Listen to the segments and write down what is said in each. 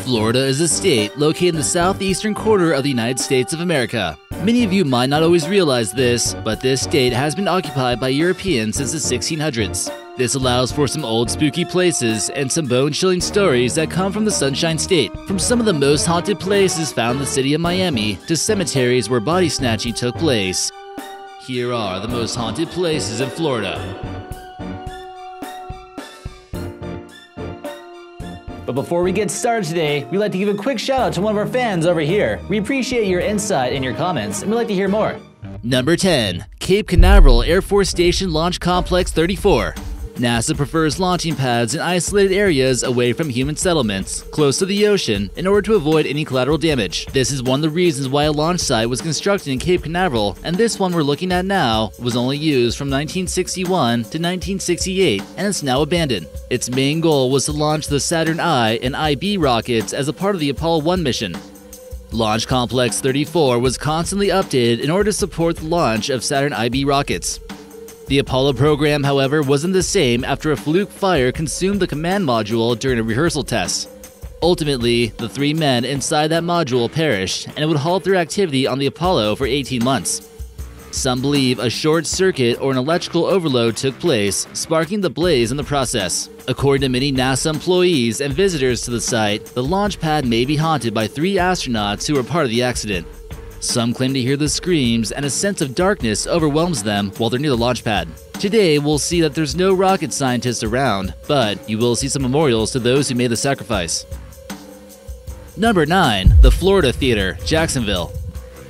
Florida is a state located in the southeastern quarter of the United States of America. Many of you might not always realize this, but this state has been occupied by Europeans since the 1600s. This allows for some old spooky places and some bone-chilling stories that come from the Sunshine State. From some of the most haunted places found in the city of Miami to cemeteries where body snatching took place. Here are the most haunted places in Florida. But before we get started today, we'd like to give a quick shout out to one of our fans over here. We appreciate your insight and your comments, and we'd like to hear more. Number 10. Cape Canaveral Air Force Station Launch Complex 34. NASA prefers launching pads in isolated areas away from human settlements, close to the ocean, in order to avoid any collateral damage. This is one of the reasons why a launch site was constructed in Cape Canaveral, and this one we're looking at now was only used from 1961 to 1968, and it's now abandoned. Its main goal was to launch the Saturn I and IB rockets as a part of the Apollo 1 mission. Launch Complex 34 was constantly updated in order to support the launch of Saturn IB rockets. The Apollo program, however, wasn't the same after a fluke fire consumed the command module during a rehearsal test. Ultimately, the 3 men inside that module perished, and it would halt their activity on the Apollo for 18 months. Some believe a short circuit or an electrical overload took place, sparking the blaze in the process. According to many NASA employees and visitors to the site, the launch pad may be haunted by 3 astronauts who were part of the accident. Some claim to hear the screams, and a sense of darkness overwhelms them while they're near the launch pad. Today, we'll see that there's no rocket scientists around, but you will see some memorials to those who made the sacrifice. Number 9. The Florida Theater, Jacksonville.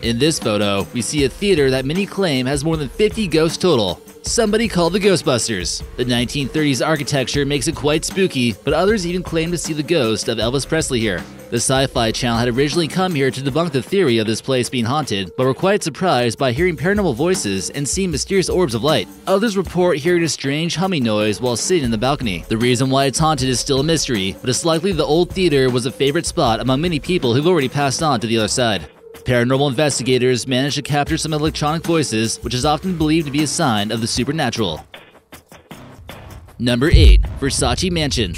In this photo, we see a theater that many claim has more than 50 ghosts total. Somebody called the Ghostbusters. The 1930s architecture makes it quite spooky, but others even claim to see the ghost of Elvis Presley here. The Sci-Fi Channel had originally come here to debunk the theory of this place being haunted, but were quite surprised by hearing paranormal voices and seeing mysterious orbs of light. Others report hearing a strange humming noise while sitting in the balcony. The reason why it's haunted is still a mystery, but it's likely the old theater was a favorite spot among many people who've already passed on to the other side. Paranormal investigators managed to capture some electronic voices, which is often believed to be a sign of the supernatural. Number 8. Versace Mansion.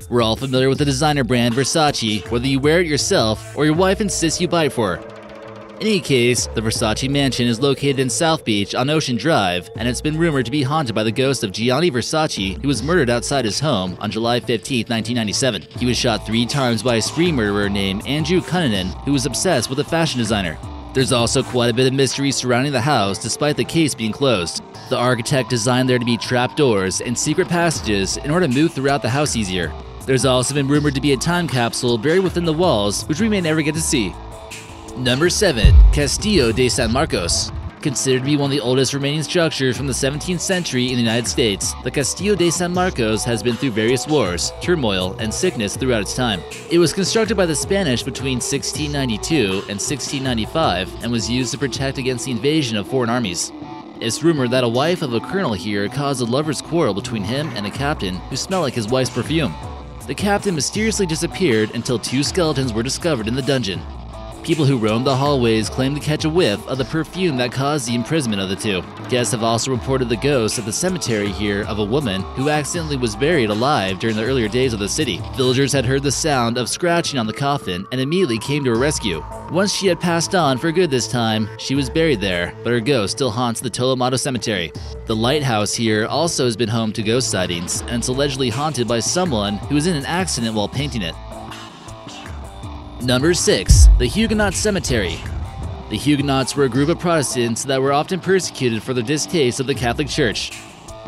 We're all familiar with the designer brand Versace, whether you wear it yourself or your wife insists you buy it for her. In any case, the Versace Mansion is located in South Beach on Ocean Drive, and it's been rumored to be haunted by the ghost of Gianni Versace, who was murdered outside his home on July 15, 1997. He was shot 3 times by a spree murderer named Andrew Cunanan, who was obsessed with a fashion designer. There's also quite a bit of mystery surrounding the house despite the case being closed. The architect designed there to be trapdoors and secret passages in order to move throughout the house easier. There's also been rumored to be a time capsule buried within the walls, which we may never get to see. Number 7. Castillo de San Marcos. Considered to be one of the oldest remaining structures from the 17th century in the United States, the Castillo de San Marcos has been through various wars, turmoil, and sickness throughout its time. It was constructed by the Spanish between 1692 and 1695 and was used to protect against the invasion of foreign armies. It's rumored that a wife of a colonel here caused a lover's quarrel between him and a captain who smelled like his wife's perfume. The captain mysteriously disappeared until 2 skeletons were discovered in the dungeon. People who roamed the hallways claimed to catch a whiff of the perfume that caused the imprisonment of the 2. Guests have also reported the ghost at the cemetery here of a woman who accidentally was buried alive during the earlier days of the city. Villagers had heard the sound of scratching on the coffin and immediately came to her rescue. Once she had passed on for good this time, she was buried there, but her ghost still haunts the Tolomato Cemetery. The lighthouse here also has been home to ghost sightings, and it's allegedly haunted by someone who was in an accident while painting it. Number 6. The Huguenot Cemetery. The Huguenots were a group of Protestants that were often persecuted for their distaste of the Catholic Church.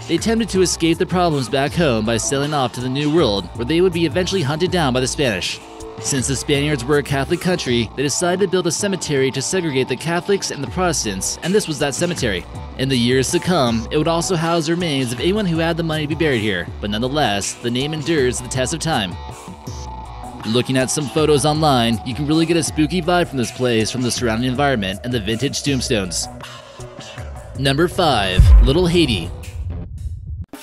They attempted to escape the problems back home by sailing off to the New World, where they would be eventually hunted down by the Spanish. Since the Spaniards were a Catholic country, they decided to build a cemetery to segregate the Catholics and the Protestants, and this was that cemetery. In the years to come, it would also house the remains of anyone who had the money to be buried here, but nonetheless, the name endures the test of time. Looking at some photos online, you can really get a spooky vibe from this place from the surrounding environment and the vintage tombstones. Number 5. Little Haiti.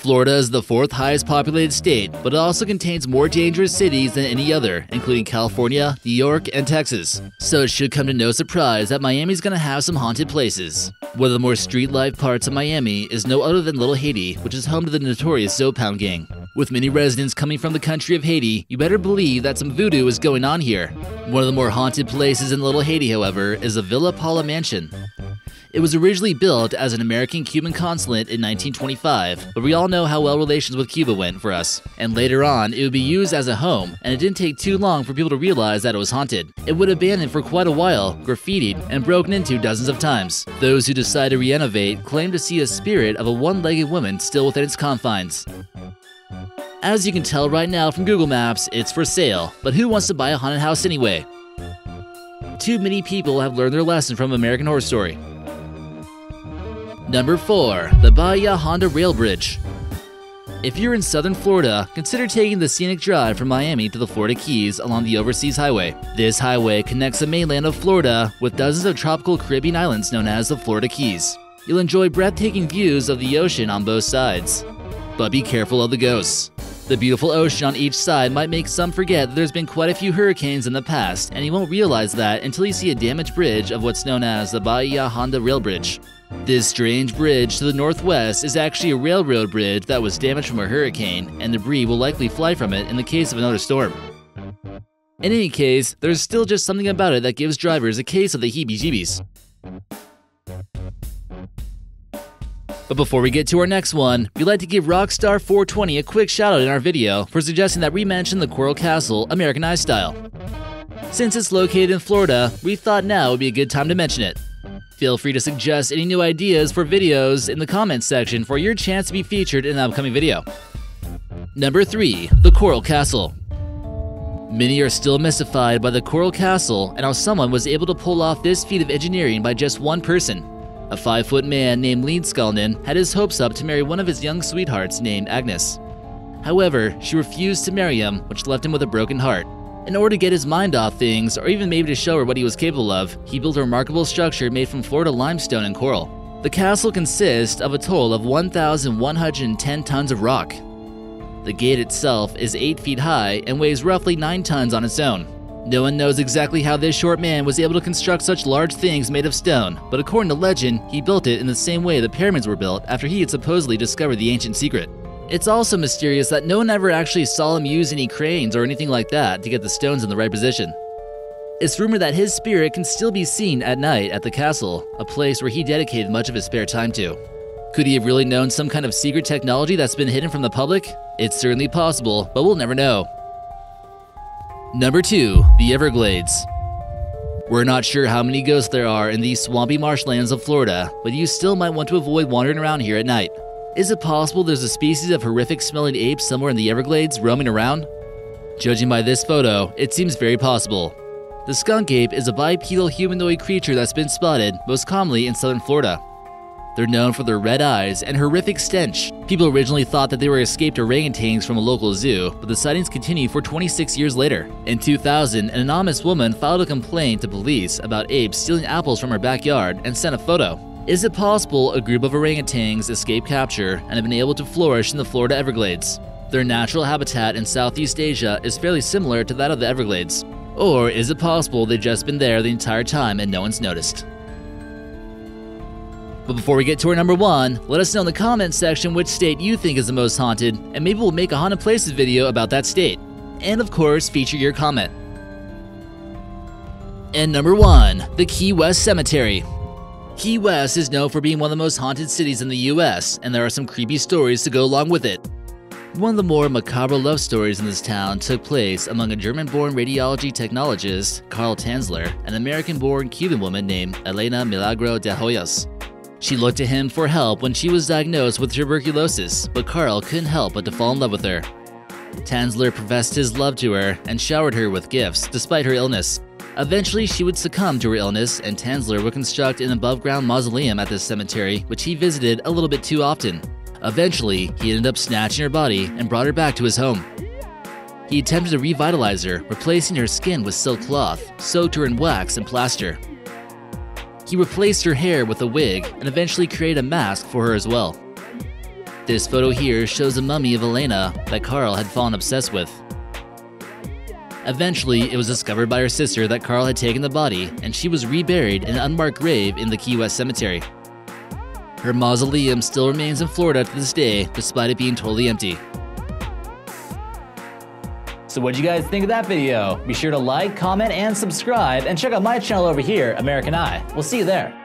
Florida is the 4th highest populated state, but it also contains more dangerous cities than any other, including California, New York, and Texas. So it should come to no surprise that Miami's gonna have some haunted places. One of the more street life parts of Miami is no other than Little Haiti, which is home to the notorious Dope Pound gang. With many residents coming from the country of Haiti, you better believe that some voodoo is going on here. One of the more haunted places in Little Haiti, however, is the Villa Paula Mansion. It was originally built as an American-Cuban consulate in 1925, but we all know how well relations with Cuba went for us. And later on, it would be used as a home, and it didn't take too long for people to realize that it was haunted. It would abandoned for quite a while, graffitied, and broken into dozens of times. Those who decide to re-innovate claim to see a spirit of a one-legged woman still within its confines. As you can tell right now from Google Maps, it's for sale, but who wants to buy a haunted house anyway? Too many people have learned their lesson from American Horror Story. Number 4. The Bahia Honda Rail Bridge. If you're in southern Florida, consider taking the scenic drive from Miami to the Florida Keys along the Overseas Highway. This highway connects the mainland of Florida with dozens of tropical Caribbean islands known as the Florida Keys. You'll enjoy breathtaking views of the ocean on both sides. But be careful of the ghosts. The beautiful ocean on each side might make some forget that there's been quite a few hurricanes in the past, and you won't realize that until you see a damaged bridge of what's known as the Bahia Honda Rail Bridge. This strange bridge to the northwest is actually a railroad bridge that was damaged from a hurricane, and debris will likely fly from it in the case of another storm. In any case, there's still just something about it that gives drivers a case of the heebie-jeebies. But before we get to our next one, we'd like to give Rockstar420 a quick shout out in our video for suggesting that we mention the Coral Castle Americanized style. Since it's located in Florida, we thought now would be a good time to mention it. Feel free to suggest any new ideas for videos in the comments section for your chance to be featured in an upcoming video. Number 3. The Coral Castle. Many are still mystified by the Coral Castle and how someone was able to pull off this feat of engineering by just one person. A 5-foot man named Lean Scullin had his hopes up to marry one of his young sweethearts named Agnes. However, she refused to marry him, which left him with a broken heart. In order to get his mind off things, or even maybe to show her what he was capable of, he built a remarkable structure made from Florida limestone and coral. The castle consists of a total of 1,110 tons of rock. The gate itself is 8 feet high and weighs roughly 9 tons on its own. No one knows exactly how this short man was able to construct such large things made of stone, but according to legend, he built it in the same way the pyramids were built after he had supposedly discovered the ancient secret. It's also mysterious that no one ever actually saw him use any cranes or anything like that to get the stones in the right position. It's rumored that his spirit can still be seen at night at the castle, a place where he dedicated much of his spare time to. Could he have really known some kind of secret technology that's been hidden from the public? It's certainly possible, but we'll never know. Number 2. The Everglades. We're not sure how many ghosts there are in these swampy marshlands of Florida, but you still might want to avoid wandering around here at night. Is it possible there's a species of horrific smelling ape somewhere in the Everglades roaming around? Judging by this photo, it seems very possible. The skunk ape is a bipedal humanoid creature that's been spotted, most commonly in southern Florida. They're known for their red eyes and horrific stench. People originally thought that they were escaped orangutans from a local zoo, but the sightings continue for 26 years later. In 2000, an anonymous woman filed a complaint to police about apes stealing apples from her backyard and sent a photo. Is it possible a group of orangutans escaped capture and have been able to flourish in the Florida Everglades? Their natural habitat in Southeast Asia is fairly similar to that of the Everglades. Or is it possible they've just been there the entire time and no one's noticed? But before we get to our number 1, let us know in the comments section which state you think is the most haunted, and maybe we'll make a haunted places video about that state. And of course, feature your comment. And number 1, the Key West Cemetery. Key West is known for being one of the most haunted cities in the US, and there are some creepy stories to go along with it. One of the more macabre love stories in this town took place among a German-born radiology technologist, Carl Tanzler, and an American-born Cuban woman named Elena Milagro de Hoyos. She looked to him for help when she was diagnosed with tuberculosis, but Carl couldn't help but to fall in love with her. Tanzler professed his love to her and showered her with gifts despite her illness. Eventually, she would succumb to her illness, and Tanzler would construct an above-ground mausoleum at this cemetery, which he visited a little bit too often. Eventually, he ended up snatching her body and brought her back to his home. He attempted to revitalize her, replacing her skin with silk cloth, soaked her in wax and plaster. He replaced her hair with a wig and eventually created a mask for her as well. This photo here shows a mummy of Elena that Carl had fallen obsessed with. Eventually, it was discovered by her sister that Carl had taken the body, and she was reburied in an unmarked grave in the Key West Cemetery. Her mausoleum still remains in Florida to this day, despite it being totally empty. So what'd you guys think of that video? Be sure to like, comment, and subscribe, and check out my channel over here, American Eye. We'll see you there.